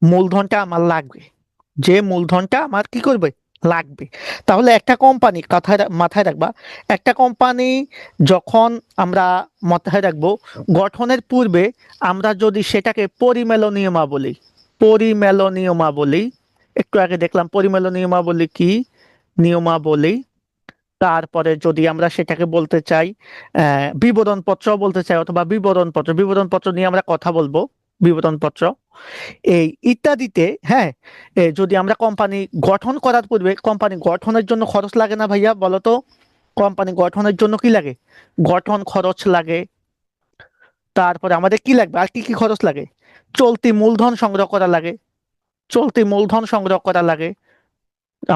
মূলধনটা আমার লাগবে, যে মূলধনটা আমার কি করবে, লাগবে। তাহলে একটা কোম্পানি মাথায় রাখবা, একটা কোম্পানি যখন আমরা মাথায় রাখবো গঠনের পূর্বে আমরা যদি সেটাকে পরিমেলনীয়মাবলী, পরিমেলনীয়মাবলী একটু আগে দেখলাম পরিমেলনীয়মাবলী কি, নিয়মাবলী, তারপরে যদি আমরা সেটাকে বলতে চাই বিবরণপত্র বলতে চাই, অথবা বিবরণপত্র, বিবরণপত্র নিয়ে আমরা কথা বলবো, বিবরণপত্র এই ইত্যাদিতে। হ্যাঁ, যদি আমরা কোম্পানি গঠন করার পূর্বে, কোম্পানি গঠনের জন্য খরচ লাগে না ভাইয়া বলো তো? কোম্পানি গঠনের জন্য কি লাগে? গঠন খরচ লাগে। তারপরে আমাদের কি লাগবে, আর কি কি খরচ লাগে? চলতি মূলধন সংগ্রহ করা লাগে, চলতি মূলধন সংগ্রহ করা লাগে।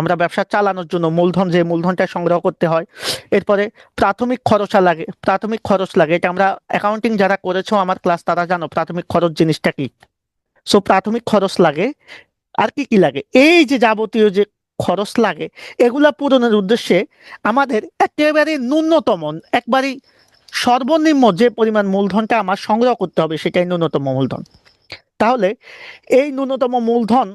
আমরা ব্যবসা চালানোর জন্য মূলধন, যে মূলধনটা সংগ্রহ করতে হয়। এরপরে প্রাথমিক খরচা লাগে, প্রাথমিক খরচ লাগে। এটা আমরা অ্যাকাউন্টিং যারা করেছো আমার ক্লাস তারা জানো প্রাথমিক খরচ জিনিসটা কি। সো প্রাথমিক খরচ লাগে। আর কি কি লাগে, এই যে যাবতীয় যে খরচ লাগে এগুলা পূরণের উদ্দেশ্যে আমাদের একেবারে ন্যূনতম, একবারই সর্বনিম্ন যে পরিমাণ মূলধনটা আমার সংগ্রহ করতে হবে সেটাই ন্যূনতম মূলধন। তাহলে এই ন্যূনতম মূলধন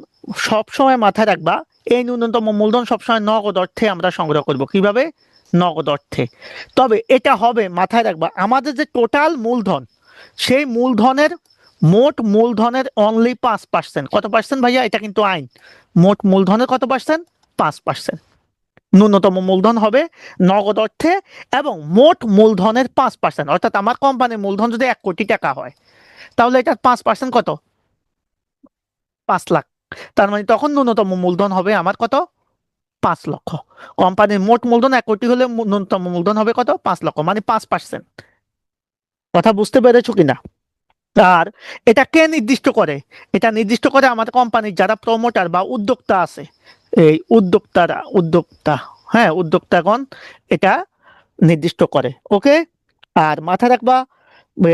সবসময় মাথায় রাখবা, এই ন্যূনতম মূলধন সবসময় নগদ অর্থে আমরা সংগ্রহ করব। কিভাবে? নগদ অর্থে। তবে এটা হবে, মাথায় রাখবা, আমাদের যে টোটাল মূলধন, সেই মূলধনের, মোট মূলধনের অনলি 5%। কত পার্সেন্ট ভাইয়া? এটা কিন্তু আইন। মোট মূলধনের কত পার্সেন্ট? 5%। ন্যূনতম মূলধন হবে নগদ অর্থে, এবং মোট মূলধনের 5%। অর্থাৎ আমার কোম্পানির মূলধন যদি 1 কোটি টাকা হয়, তাহলে এটার 5% কত? 5 লাখ। তার মানে তখন ন্যূনতম মূলধন হবে আমার কত? 5 লক্ষ। কোম্পানির মোট মূলধন 1 কোটি হলে ন্যূনতম মূলধন হবে কত? 5 লক্ষ, মানে 5%। কথা বুঝতে পেরেছো কিনা? আর এটা কে নির্দিষ্ট করে? এটা নির্দিষ্ট করে আমাদের কোম্পানির যারা প্রমোটার বা উদ্যোক্তা আছে, এই উদ্যোক্তারা, উদ্যোক্তা, হ্যাঁ উদ্যোক্তাগণ এটা নির্দিষ্ট করে। ওকে। আর মাথায় রাখবা,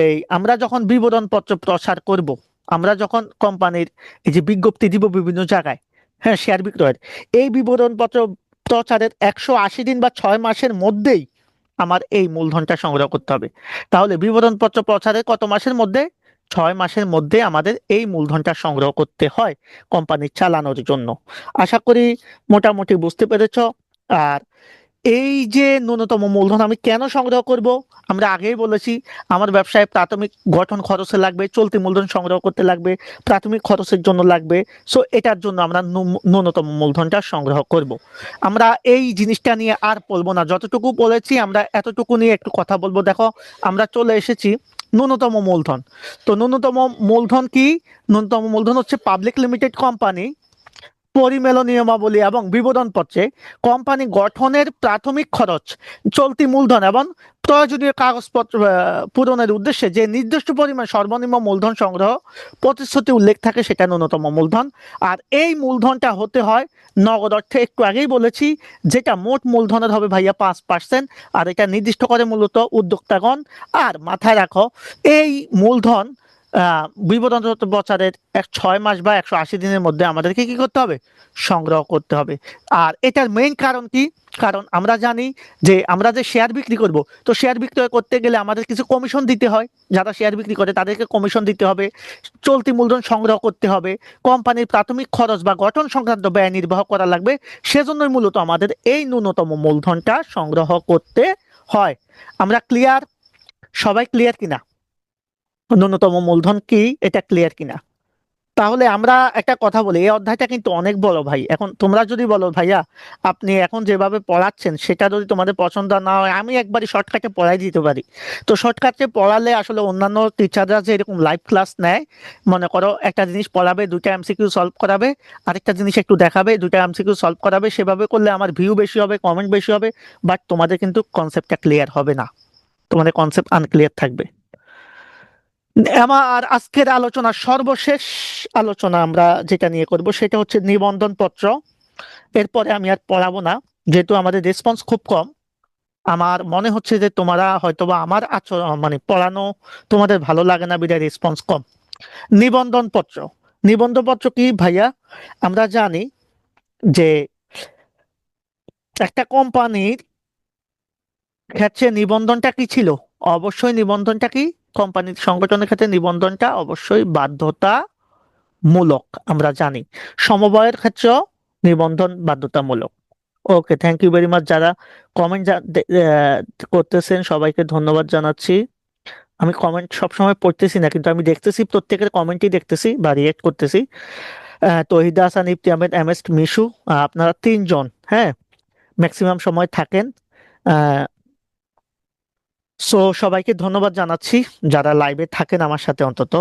এই আমরা যখন বিবরণ পত্র প্রসার করব, আমরা যখন কোম্পানির এই যে বিজ্ঞপ্তি দিব বিভিন্ন জায়গায়, হ্যাঁ শেয়ার বিক্রয়ের, এই বিবরণ পত্র প্রচারের 180 দিন বা 6 মাসের মধ্যেই আমার এই মূলধনটা সংগ্রহ করতে হবে। তাহলে বিবরণ পত্র প্রচারের কত মাসের মধ্যে? 6 মাসের মধ্যে আমাদের এই মূলধনটা সংগ্রহ করতে হয় কোম্পানি চালানোর জন্য। আশা করি মোটামুটি বুঝতে পেরেছ। আর এই যে ন্যূনতম মূলধন আমি কেন সংগ্রহ করব, আমরা আগেই বলেছি আমার ব্যবসায় প্রাথমিক গঠন খরচে লাগবে, চলতি মূলধন সংগ্রহ করতে লাগবে, প্রাথমিক খরচের জন্য লাগবে। সো এটার জন্য আমরা ন্যূনতম মূলধনটা সংগ্রহ করব। আমরা এই জিনিসটা নিয়ে আর বলবো না, যতটুকু বলেছি আমরা এতটুকু নিয়ে একটু কথা বলবো। দেখো, আমরা চলে এসেছি ন্যূনতম মূলধন। তো ন্যূনতম মূলধন কি? ন্যূনতম মূলধন হচ্ছে পাবলিক লিমিটেড কোম্পানি পরিমেলন নিয়মাবলী এবং বিবরণ পত্রে কোম্পানি গঠনের প্রাথমিক খরচ, চলতি মূলধন এবং প্রয়োজনীয় কাগজপত্র পূরণের উদ্দেশ্যে যে নির্দিষ্ট পরিমাণ সর্বনিম্ন মূলধন সংগ্রহ প্রতিশ্রুতি উল্লেখ থাকে সেটা ন্যূনতম মূলধন। আর এই মূলধনটা হতে হয় নগদ অর্থে, একটু আগেই বলেছি, যেটা মোট মূলধনের হবে ভাইয়া 5%। আর এটা নির্দিষ্ট করে মূলত উদ্যোক্তাগণ। আর মাথায় রাখো, এই মূলধন বিবরণগত বছরের 6 মাস বা 180 দিনের মধ্যে আমাদেরকে কি করতে হবে? সংগ্রহ করতে হবে। আর এটার মেইন কারণ কি? কারণ আমরা জানি যে আমরা যে শেয়ার বিক্রি করব, তো শেয়ার বিক্রয় করতে গেলে আমাদের কিছু কমিশন দিতে হয়। যারা শেয়ার বিক্রি করে তাদেরকে কমিশন দিতে হবে, চলতি মূলধন সংগ্রহ করতে হবে, কোম্পানির প্রাথমিক খরচ বা গঠন সংক্রান্ত ব্যয় নির্বাহ করা লাগবে। সেজন্যই মূলত আমাদের এই ন্যূনতম মূলধনটা সংগ্রহ করতে হয়। আমরা ক্লিয়ার? সবাই ক্লিয়ার কিনা ন্যূনতম মূলধন কি, এটা ক্লিয়ার কিনা? তাহলে আমরা একটা কথা বলি, এই অধ্যায়টা কিন্তু অনেক বড় ভাই। এখন তোমরা যদি বলো ভাইয়া আপনি এখন যেভাবে পড়াচ্ছেন সেটা যদি তোমাদের পছন্দ না হয়, আমি একবারই শর্টকাটে পড়াই দিতে পারি। তো শর্টকাটে পড়ালে আসলে অন্যান্য টিচাররা যে এরকম লাইভ ক্লাস নেয়, মনে করো একটা জিনিস পড়াবে, 2টা এমসিকিউ সলভ করাবে, আরেকটা জিনিস একটু দেখাবে, 2টা এমসিকিউ সলভ করাবে, সেভাবে করলে আমার ভিউ বেশি হবে, কমেন্ট বেশি হবে, বাট তোমাদের কিন্তু কনসেপ্টটা ক্লিয়ার হবে না, তোমাদের কনসেপ্ট আনক্লিয়ার থাকবে। আমার আজকের আলোচনার সর্বশেষ আলোচনা আমরা যেটা নিয়ে করব সেটা হচ্ছে নিবন্ধন পত্র। এরপরে আমি আর পড়াবো না, যেহেতু আমাদের রেসপন্স খুব কম। আমার মনে হচ্ছে যে তোমরা হয়তোবা আমার আচরণ মানে পড়ানো তোমাদের ভালো লাগে না, বিধায় রেসপন্স কম। নিবন্ধন পত্র, নিবন্ধন পত্র কি ভাইয়া? আমরা জানি যে একটা কোম্পানির ক্ষেত্রে নিবন্ধনটা কি ছিল? অবশ্যই নিবন্ধনটা কি, কোম্পানির সংগঠনের ক্ষেত্রে নিবন্ধনটা অবশ্যই বাধ্যতামূলক। আমরা জানি সমবায়ের ক্ষেত্রেও নিবন্ধন বাধ্যতামূলক। ওকে, থ্যাংক ইউ ভেরি মাচ। যারা কমেন্ট করতেছেন সবাইকে ধন্যবাদ জানাচ্ছি। আমি কমেন্ট সবসময় পড়তেছি না, কিন্তু আমি দেখতেছি, প্রত্যেকের কমেন্টই দেখতেছি বা রিয়েক্ট করতেছি। তহিদা হাসান, ইফতি আহমেদ, এম এস মিশু, আপনারা 3 জন, হ্যাঁ, ম্যাক্সিমাম সময় থাকেন। সো সবাইকে ধন্যবাদ জানাচ্ছি যারা লাইভে থাকেন আমার সাথে। অন্তত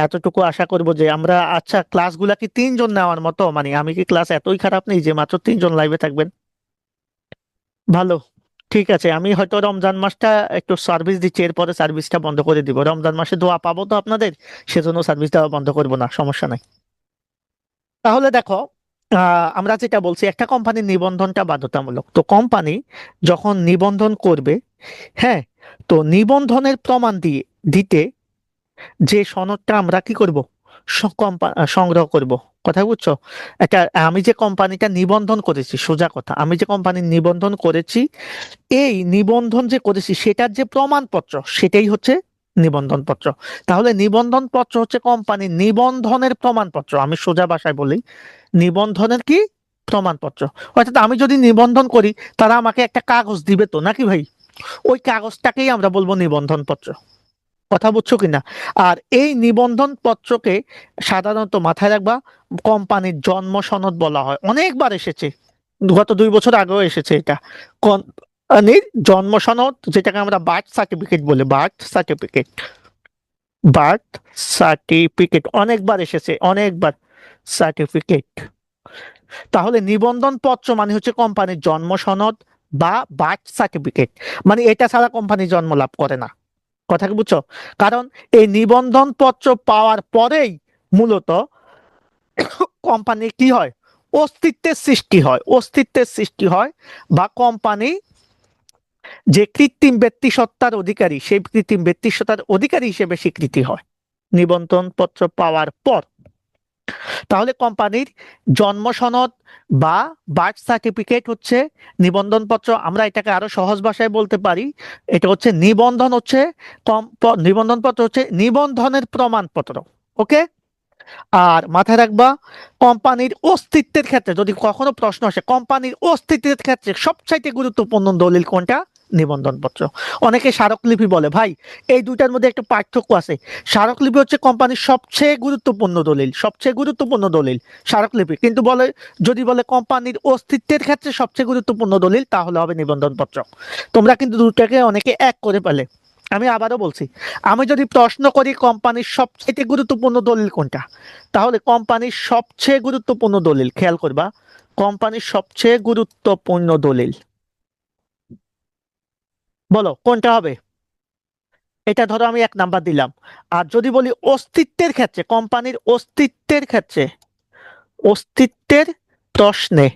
এতটুকু আশা করব যে আমরা, আচ্ছা ক্লাসগুলা কি 3 জন নেওয়ার মতো? মানে আমি কি ক্লাস এতই খারাপ নেই যে মাত্র 3 জন লাইভে থাকবেন? ভালো, ঠিক আছে। আমি হয়তো রমজান মাসটা একটু সার্ভিস দিচ্ছি, এরপরে সার্ভিসটা বন্ধ করে দিব। রমজান মাসে দোয়া পাবো তো আপনাদের, সেজন্য সার্ভিস দেওয়া বন্ধ করব না, সমস্যা নাই। তাহলে দেখো, আমরা যেটা বলছি, একটা কোম্পানির নিবন্ধনটা বাধ্যতামূলক। তো কোম্পানি যখন নিবন্ধন করবে, হ্যাঁ, তো নিবন্ধনের প্রমাণ দিতে যে সনদটা আমরা কি করব? সংগ্রহ করব। কথা বুঝছো? একটা, আমি যে কোম্পানিটা নিবন্ধন করেছি, সোজা কথা, আমি যে কোম্পানির নিবন্ধন করেছি, এই নিবন্ধন যে করেছি সেটার যে প্রমাণপত্র সেটাই হচ্ছে নিবন্ধন পত্র। তাহলে নিবন্ধন পত্র হচ্ছে কোম্পানির নিবন্ধনের প্রমাণপত্র। আমি সোজা ভাষায় বলি, নিবন্ধনের কি প্রমাণপত্র। অর্থাৎ আমি যদি নিবন্ধন করি, তারা আমাকে একটা কাগজ দিবে তো, নাকি ভাই? ওই কাগজটাকেই আমরা বলবো নিবন্ধন পত্র। কথা বুঝছো কিনা? আর এই নিবন্ধন পত্রকে সাধারণত মাথায় রাখবা, কোম্পানির জন্ম সনদ বলা হয়। অনেকবার এসেছে, গত 2 বছর আগেও এসেছে এটা। কোম্পানির জন্ম সনদ, যেটাকে আমরা বার্থ সার্টিফিকেট বলি, বার্থ সার্টিফিকেট, বার্থ সার্টিফিকেট অনেকবার এসেছে, অনেকবার সার্টিফিকেট। তাহলে নিবন্ধন পত্র মানে হচ্ছে কোম্পানির জন্ম সনদ বা বার্থ সার্টিফিকেট। মানে এটা ছাড়া কোম্পানি জন্ম লাভ করে না। কথা কি বুঝছো? কারণ এই নিবন্ধন পত্র পাওয়ার পরেই মূলত কোম্পানি কি হয়? অস্তিত্বের সৃষ্টি হয়, অস্তিত্বের সৃষ্টি হয়। বা কোম্পানি যে কৃত্রিম ব্যক্তি সত্তার অধিকারী, সেই কৃত্রিম ব্যক্তি সত্তার অধিকারী হিসেবে স্বীকৃতি হয় নিবন্ধন পত্র পাওয়ার পর। তাহলে কোম্পানির জন্ম সনদ বা বার্থ সার্টিফিকেট হচ্ছে নিবন্ধন পত্র। আমরা এটাকে আরো সহজ ভাষায় বলতে পারি, এটা হচ্ছে নিবন্ধন, হচ্ছে নিবন্ধন পত্র হচ্ছে নিবন্ধনের প্রমাণপত্র। ওকে। আর মাথায় রাখবা, কোম্পানির অস্তিত্বের ক্ষেত্রে যদি কখনো প্রশ্ন আসে, কোম্পানির অস্তিত্বের ক্ষেত্রে সবচাইতে গুরুত্বপূর্ণ দলিল কোনটা? নিবন্ধন পত্র। অনেকে স্মারকলিপি বলে, ভাই এই দুইটার মধ্যে একটা পার্থক্য আছে। স্মারকলিপি হচ্ছে কোম্পানির সবচেয়ে গুরুত্বপূর্ণ দলিল, সবচেয়ে গুরুত্বপূর্ণ দলিল স্মারকলিপি। কিন্তু বলে, যদি বলে কোম্পানির অস্তিত্বের ক্ষেত্রে সবচেয়ে গুরুত্বপূর্ণ দলিল, তাহলে হবে নিবন্ধন পত্র। তোমরা কিন্তু দুটাকে অনেকে এক করে পেলে, আমি আবারও বলছি, আমি যদি প্রশ্ন করি কোম্পানির সবচেয়ে গুরুত্বপূর্ণ দলিল কোনটা, তাহলে কোম্পানির সবচেয়ে গুরুত্বপূর্ণ দলিল, খেয়াল করবা, কোম্পানির সবচেয়ে গুরুত্বপূর্ণ দলিল বলো কোনটা হবে? এটা ধরো আমি 1 নাম্বার দিলাম। আর যদি বলি অস্তিত্বের ক্ষেত্রে, কোম্পানির অস্তিত্বের ক্ষেত্রে, অস্তিত্বের প্রশ্নে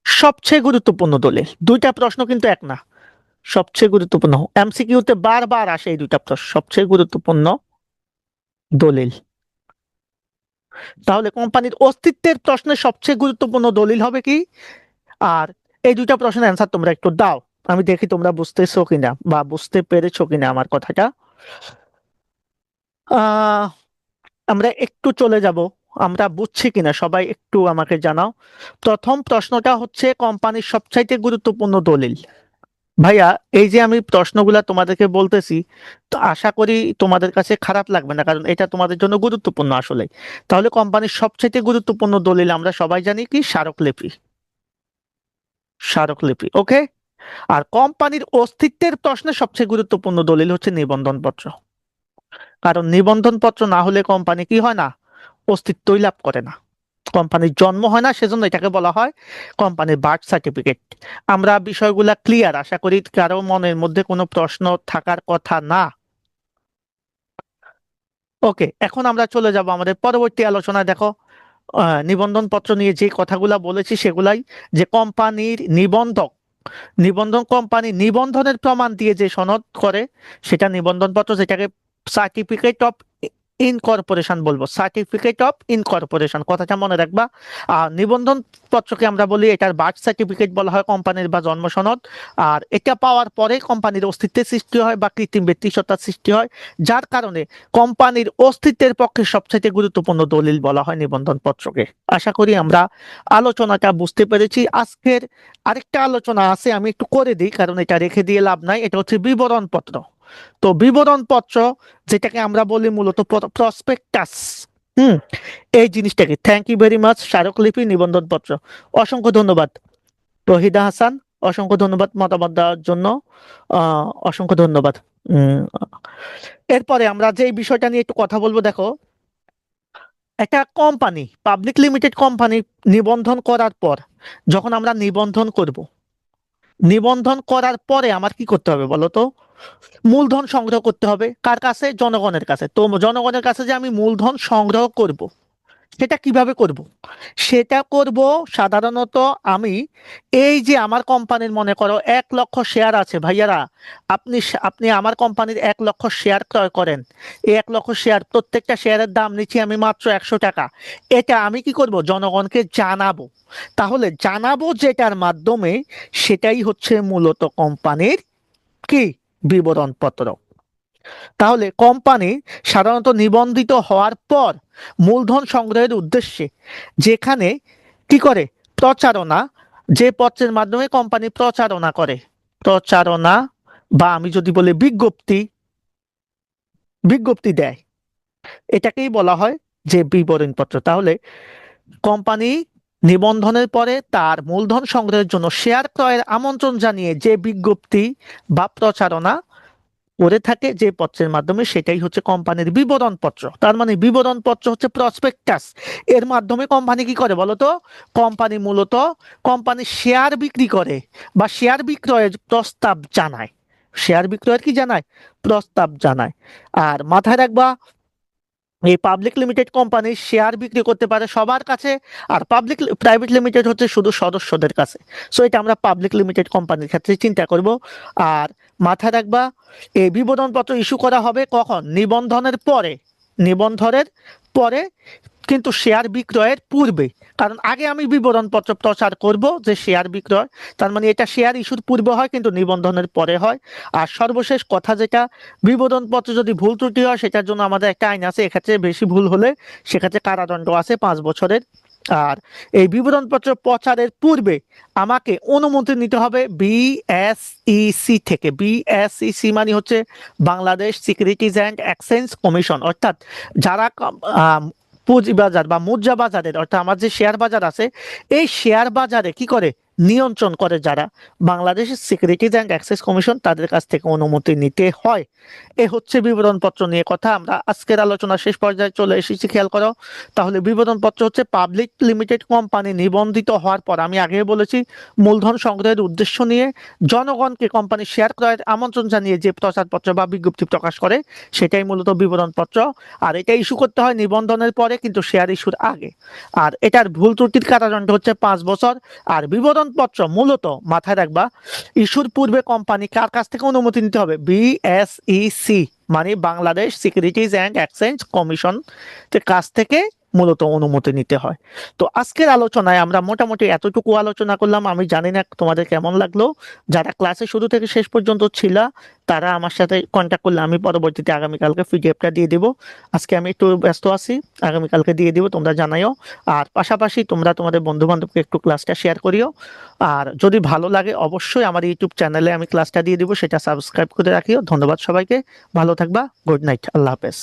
সবচেয়ে গুরুত্বপূর্ণ দলিল, দুইটা প্রশ্ন কিন্তু এক না, সবচেয়ে গুরুত্বপূর্ণ, এমসিকিউতে বারবার আসে এই দুইটা প্রশ্ন, সবচেয়ে গুরুত্বপূর্ণ দলিল। তাহলে কোম্পানির অস্তিত্বের প্রশ্নে সবচেয়ে গুরুত্বপূর্ণ দলিল হবে কি? আর এই দুইটা প্রশ্নের অ্যান্সার তোমরা একটু দাও, আমি দেখি তোমরা বুঝতেছো কিনা বা বুঝতে পেরেছো কিনা আমার কথাটা। আহ আমরা একটু চলে যাব, আমরা বুঝছি কিনা সবাই একটু আমাকে জানাও। প্রথম প্রশ্নটা হচ্ছে কোম্পানির সবচাইতে গুরুত্বপূর্ণ দলিল। ভাইয়া, এই যে আমি প্রশ্নগুলা তোমাদেরকে বলতেছি, তো আশা করি তোমাদের কাছে খারাপ লাগবে না, কারণ এটা তোমাদের জন্য গুরুত্বপূর্ণ আসলে। তাহলে কোম্পানির সবচাইতে গুরুত্বপূর্ণ দলিল আমরা সবাই জানি কি? স্মারকলিপি। স্মারকলিপি, ওকে। আর কোম্পানির অস্তিত্বের প্রশ্নে সবচেয়ে গুরুত্বপূর্ণ দলিল হচ্ছে নিবন্ধন পত্র। কারণ নিবন্ধন পত্র না হলে কোম্পানি কি হয় না? অস্তিত্বই লাভ করে না, কোম্পানির জন্ম হয় না, সেজন্য এটাকে বলা হয় কোম্পানির বার্থ সার্টিফিকেট। আমরা বিষয়গুলা ক্লিয়ার, আশা করি কারো মনের মধ্যে কোনো প্রশ্ন থাকার কথা না। ওকে, এখন আমরা চলে যাব আমাদের পরবর্তী আলোচনায়। দেখো, নিবন্ধন পত্র নিয়ে যে কথাগুলা বলেছি সেগুলাই, যে কোম্পানির নিবন্ধক, নিবন্ধন কোম্পানি নিবন্ধনের প্রমাণ দিয়ে যে সনদ করে সেটা নিবন্ধন পত্র, যেটাকে সার্টিফিকেট অফ ইনকর্পোরেশন বলবো, সার্টিফিকেট অফ ইনকর্পোরেশন, কথাটা মনে রাখবা। আর নিবন্ধন পত্রকে আমরা বলি, এটার বার্থ সার্টিফিকেট বলা হয় কোম্পানির বা জন্ম সনদ। আর এটা পাওয়ার পরে কোম্পানির অস্তিত্বের সৃষ্টি হয় বা কৃত্রিম ব্যক্তিসত্তার সৃষ্টি হয়, যার কারণে কোম্পানির অস্তিত্বের পক্ষে সবচেয়ে গুরুত্বপূর্ণ দলিল বলা হয় নিবন্ধন পত্রকে। আশা করি আমরা আলোচনাটা বুঝতে পেরেছি। আজকের আরেকটা আলোচনা আছে, আমি একটু করে দিই কারণ এটা রেখে দিয়ে লাভ নাই, এটা হচ্ছে বিবরণ পত্র। তো বিবরণ পত্র, যেটাকে আমরা বলি মূলত প্রসপেক্টাস, হুম, এই জিনিসটাকে, থ্যাংক ইউ ভেরি মাচ, স্মারকলিপি, নিবন্ধন পত্র। অসংখ্য ধন্যবাদ রহিদা হাসান, অসংখ্য ধন্যবাদ মতামত দেওয়ার জন্য, অসংখ্য ধন্যবাদ। উম, এরপরে আমরা যে বিষয়টা নিয়ে একটু কথা বলবো, দেখো, একটা কোম্পানি, পাবলিক লিমিটেড কোম্পানি নিবন্ধন করার পর, যখন আমরা নিবন্ধন করব, নিবন্ধন করার পরে আমার কি করতে হবে বলো তো? মূলধন সংগ্রহ করতে হবে, কার কাছে? জনগণের কাছে। তো জনগণের কাছে যে আমি মূলধন সংগ্রহ করব, সেটা কিভাবে করব? সেটা করব সাধারণত আমি, এই যে আমার কোম্পানির মনে করো 1 লক্ষ শেয়ার আছে ভাইয়ারা, আপনি আমার কোম্পানির 1 লক্ষ শেয়ার ক্রয় করেন, এই 1 লক্ষ শেয়ার, প্রত্যেকটা শেয়ারের দাম নিচ্ছি আমি মাত্র 100 টাকা। এটা আমি কি করব? জনগণকে জানাবো। তাহলে জানাবো যেটার মাধ্যমে, সেটাই হচ্ছে মূলত কোম্পানির কি? বিবরণ পত্র। তাহলে কোম্পানি সাধারণত নিবন্ধিত হওয়ার পর মূলধন সংগ্রহের উদ্দেশ্যে, যেখানে কি করে? প্রচারণা, যে পত্রের মাধ্যমে কোম্পানি প্রচারণা করে, প্রচারণা, বা আমি যদি বলি বিজ্ঞপ্তি, বিজ্ঞপ্তি দেয়, এটাকেই বলা হয় যে বিবরণ পত্র। তাহলে কোম্পানি নিবন্ধনের পরে তার মূলধন সংগ্রহের জন্য শেয়ার ক্রয়ের আমন্ত্রণ জানিয়ে যে বিজ্ঞপ্তি বা প্রচারণা করে থাকে যে পত্রের মাধ্যমে, সেটাই হচ্ছে কোম্পানির বিবরণ পত্র। তার মানে বিবরণ পত্র হচ্ছে প্রসপেক্টাস। এর মাধ্যমে কোম্পানি কি করে বলতো? কোম্পানি মূলত কোম্পানি শেয়ার বিক্রি করে বা শেয়ার বিক্রয়ের প্রস্তাব জানায়, শেয়ার বিক্রয়ের কি জানায়? প্রস্তাব জানায়। আর মাথায় রাখবা, এই পাবলিক লিমিটেড কোম্পানি শেয়ার বিক্রি করতে পারে সবার কাছে, আর প্রাইভেট লিমিটেড হচ্ছে শুধু সদস্যদের কাছে। সো এটা আমরা পাবলিক লিমিটেড কোম্পানির ক্ষেত্রে চিন্তা করব। আর মাথায় রাখবা, এই বিবরণপত্র ইস্যু করা হবে কখন? নিবন্ধনের পরে, নিবন্ধনের পরে, কিন্তু শেয়ার বিক্রয়ের পূর্বে। কারণ আগে আমি বিবরণপত্র প্রচার করব যে শেয়ার বিক্রয়, তার মানে এটা শেয়ার ইস্যুর পূর্বে হয় কিন্তু নিবন্ধনের পরে হয়। আর সর্বশেষ কথা যেটা, বিবরণপত্র যদি ভুল ত্রুটি হয় সেটার জন্য আমাদের একটা আইন আছে, এক্ষেত্রে বেশি ভুল হলে সেক্ষেত্রে কারাদণ্ড আছে 5 বছরের। আর এই বিবরণপত্র প্রচারের পূর্বে আমাকে অনুমতি নিতে হবে বিএসইসি থেকে। বিএসইসি মানে হচ্ছে Bangladesh securities and exchange commission, অর্থাৎ যারা পুঁজি বাজার বা মুদ্রা বাজারের, অর্থাৎ আমার যে শেয়ার বাজার আছে, এই শেয়ার বাজারে কি করে? নিয়ন্ত্রণ করে যারা, বাংলাদেশের সিকিউরিটিজ অ্যান্ড অ্যাক্সেস কমিশন, তাদের কাছ থেকে অনুমতি নিতে হয়। এ হচ্ছে বিবরণপত্র নিয়ে কথা। আমরা আজকের আলোচনা শেষ পর্যায়ে চলে এসেছি, খেয়াল করো। তাহলে বিবরণপত্র হচ্ছে পাবলিক লিমিটেড কোম্পানি নিবন্ধিত হওয়ার পর, আমি আগে বলেছি, মূলধন সংগ্রহের উদ্দেশ্য নিয়ে জনগণকে কোম্পানি শেয়ার ক্রয়ের আমন্ত্রণ জানিয়ে যে প্রচারপত্র বা বিজ্ঞপ্তি প্রকাশ করে, সেটাই মূলত বিবরণপত্র। আর এটা ইস্যু করতে হয় নিবন্ধনের পরে, কিন্তু শেয়ার ইস্যুর আগে। আর এটার ভুল ত্রুটির কারাদণ্ড হচ্ছে 5 বছর। আর বিবরণপত্র মূলত মাথায় রাখবা, ইস্যুর পূর্বে কোম্পানি কার কাছ থেকে অনুমতি নিতে হবে? বিএসইসি, মানে Bangladesh securities and exchange commission কাছ থেকে মূলত অনুমতি নিতে হয়। তো আজকের আলোচনায় আমরা মোটামুটি এতটুকু আলোচনা করলাম। আমি জানি না তোমাদের কেমন লাগলো। যারা ক্লাসে শুরু থেকে শেষ পর্যন্ত ছিল, তারা আমার সাথে কন্ট্যাক্ট করলে আমি পরবর্তীতে আগামীকালকে পিডিএফটা দিয়ে দিব। আজকে আমি একটু ব্যস্ত আছি, আগামীকালকে দিয়ে দিব, তোমরা জানাইও। আর পাশাপাশি তোমরা তোমাদের বন্ধু বান্ধবকে একটু ক্লাসটা শেয়ার করিও। আর যদি ভালো লাগে অবশ্যই আমার ইউটিউব চ্যানেলে আমি ক্লাসটা দিয়ে দিব, সেটা সাবস্ক্রাইব করে রাখিও। ধন্যবাদ সবাইকে, ভালো থাকবা, গুড নাইট, আল্লাহ হাফেজ।